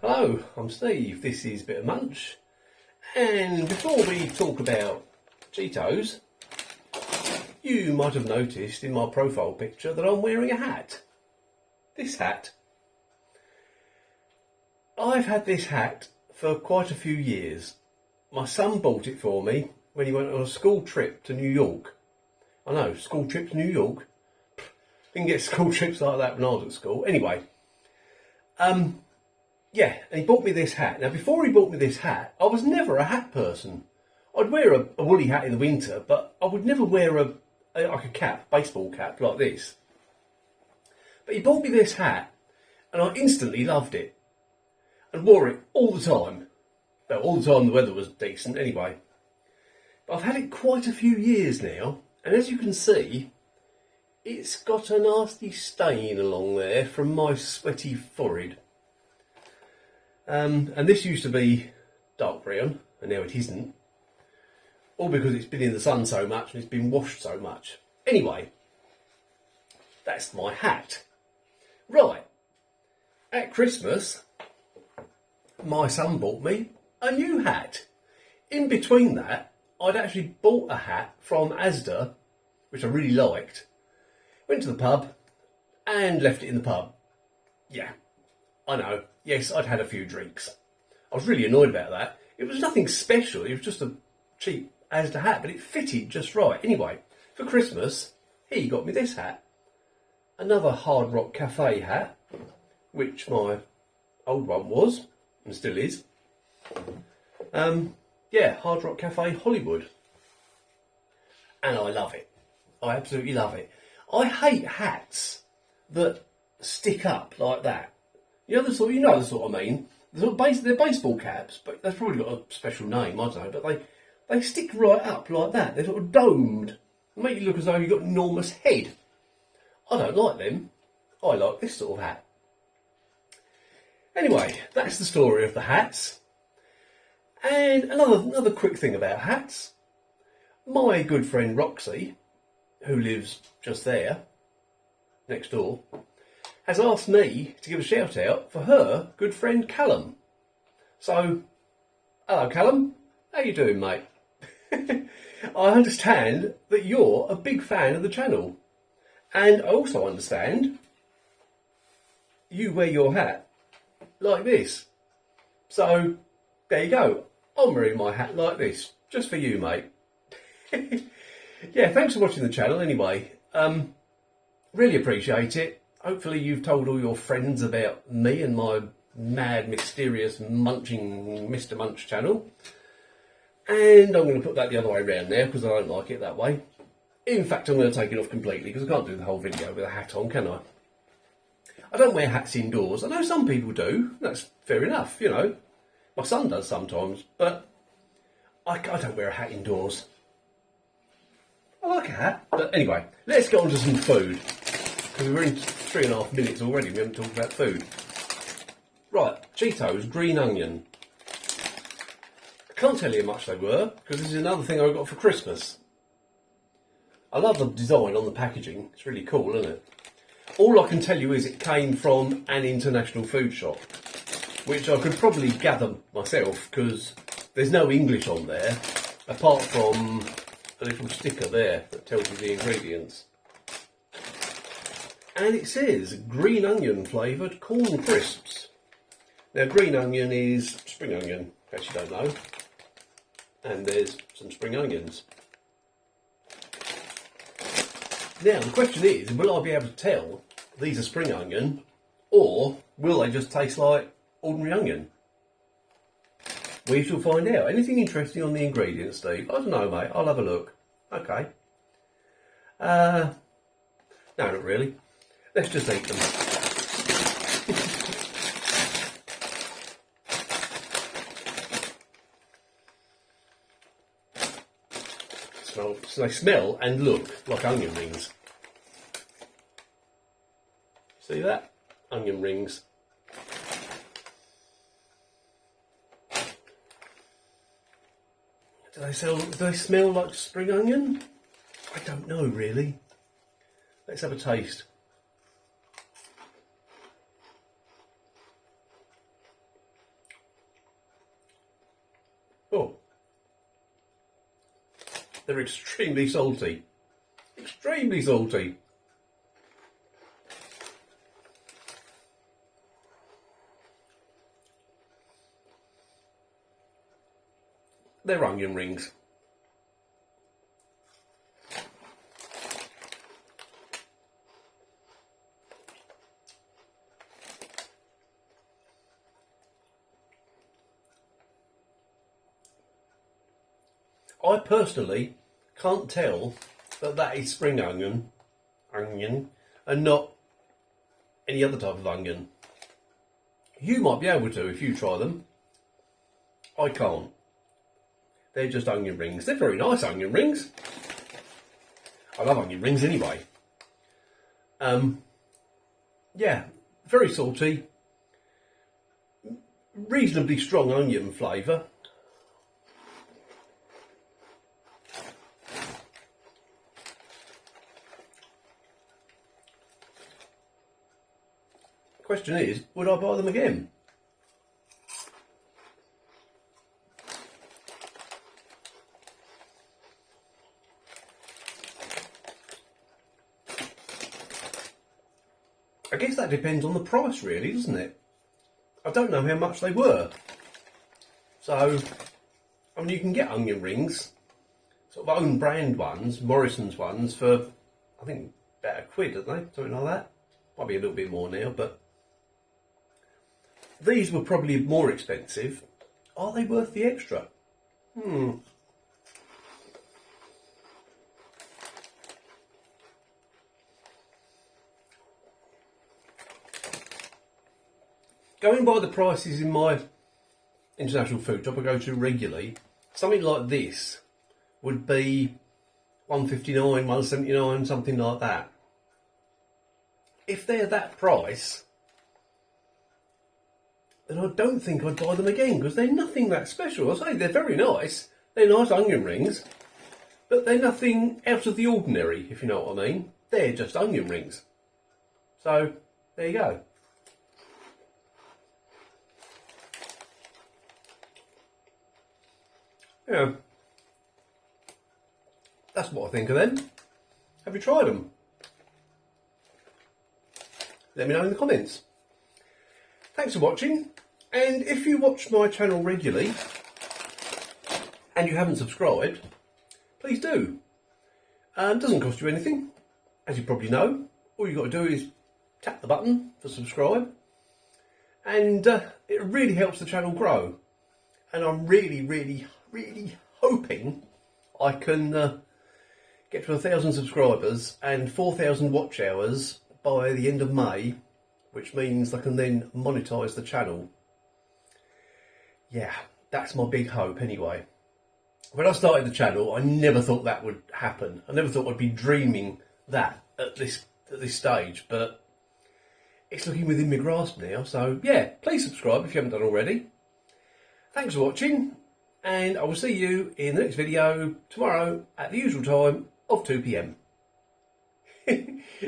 Hello, I'm Steve. This is Bit of Munch. And before we talk about Cheetos, you might have noticed in my profile picture that I'm wearing a hat. This hat. I've had this hat for quite a few years. My son bought it for me when he went on a school trip to New York. I know, school trip to New York. Didn't get school trips like that when I was at school. Anyway, yeah, and he bought me this hat. Now, before he bought me this hat, I was never a hat person. I'd wear a woolly hat in the winter, but I would never wear like a cap, baseball cap like this. But he bought me this hat, and I instantly loved it, and wore it all the time. Well, all the time the weather was decent anyway. But I've had it quite a few years now, and as you can see, it's got a nasty stain along there from my sweaty forehead. And this used to be dark brown, and now it isn't. All because it's been in the sun so much and it's been washed so much. Anyway, that's my hat. Right, at Christmas, my son bought me a new hat. In between that, I'd actually bought a hat from Asda, which I really liked. Went to the pub and left it in the pub. Yeah, I know. Yes, I'd had a few drinks. I was really annoyed about that. It was nothing special. It was just a cheap Asda hat, but it fitted just right. Anyway, for Christmas, he got me this hat. Another Hard Rock Cafe hat, which my old one was, and still is. Yeah, Hard Rock Cafe Hollywood. And I love it. I absolutely love it. I hate hats that stick up like that. You know the sort I mean. They're baseball caps, but they've probably got a special name, I don't know. But they stick right up like that. They're sort of domed. They make you look as though you've got an enormous head. I don't like them. I like this sort of hat. Anyway, that's the story of the hats. And another quick thing about hats. My good friend Roxy, who lives just there, next door, has asked me to give a shout out for her good friend Callum. So, hello Callum, how you doing mate? I understand that you're a big fan of the channel, and I also understand you wear your hat like this. So, there you go, I'm wearing my hat like this, just for you mate. Yeah, thanks for watching the channel anyway. Really appreciate it. Hopefully you've told all your friends about me and my mad, mysterious, munching Mr. Munch channel. And I'm going to put that the other way around now because I don't like it that way. In fact, I'm going to take it off completely because I can't do the whole video with a hat on, can I? I don't wear hats indoors. I know some people do. That's fair enough, you know. My son does sometimes, but I don't wear a hat indoors. I like a hat, but anyway, let's get on to some food. Because we're in 3.5 minutes already, we haven't talked about food. Right, Cheetos, green onion. I can't tell you how much they were, because this is another thing I got for Christmas. I love the design on the packaging, it's really cool, isn't it? All I can tell you is it came from an international food shop, which I could probably gather myself, because there's no English on there, apart from a little sticker there that tells you the ingredients. And it says green onion flavoured corn crisps. Now green onion is spring onion, in case you don't know. And there's some spring onions. Now the question is, will I be able to tell these are spring onion, or will they just taste like ordinary onion? We shall find out. Anything interesting on the ingredients, Steve? I don't know, mate. I'll have a look. Okay. No, not really. Let's just eat them. So they smell and look like onion rings. See that? Onion rings. Do they smell like spring onion? I don't know really. Let's have a taste. They're extremely salty. Extremely salty. They're onion rings. I personally can't tell that that is spring onion, and not any other type of onion. You might be able to if you try them. I can't. They're just onion rings. They're very nice onion rings. I love onion rings anyway. Yeah, very salty. Reasonably strong onion flavour. Question is, would I buy them again? I guess that depends on the price really, doesn't it? I don't know how much they were. So, I mean, you can get onion rings, sort of own brand ones, Morrison's ones, for, I think, about £1, don't they? Something like that. Might be a little bit more now, but these were probably more expensive. Are they worth the extra? Going by the prices in my international food shop I go to regularly, something like this would be £1.59, £1.79, something like that. If they're that price, then I don't think I'd buy them again, because they're nothing that special. I say they're very nice. They're nice onion rings, but they're nothing out of the ordinary, if you know what I mean. They're just onion rings. So, there you go. Yeah. That's what I think of them. Have you tried them? Let me know in the comments. Thanks for watching, and if you watch my channel regularly and you haven't subscribed, please do. It doesn't cost you anything, as you probably know. All you've got to do is tap the button for subscribe, and it really helps the channel grow. And I'm really hoping I can get to 1,000 subscribers and 4,000 watch hours by the end of May, which means I can then monetize the channel. Yeah, that's my big hope anyway. When I started the channel, I never thought that would happen. I never thought I'd be dreaming that at this stage, but it's looking within my grasp now. So yeah, please subscribe if you haven't done already. Thanks for watching, and I will see you in the next video tomorrow at the usual time of 2 PM.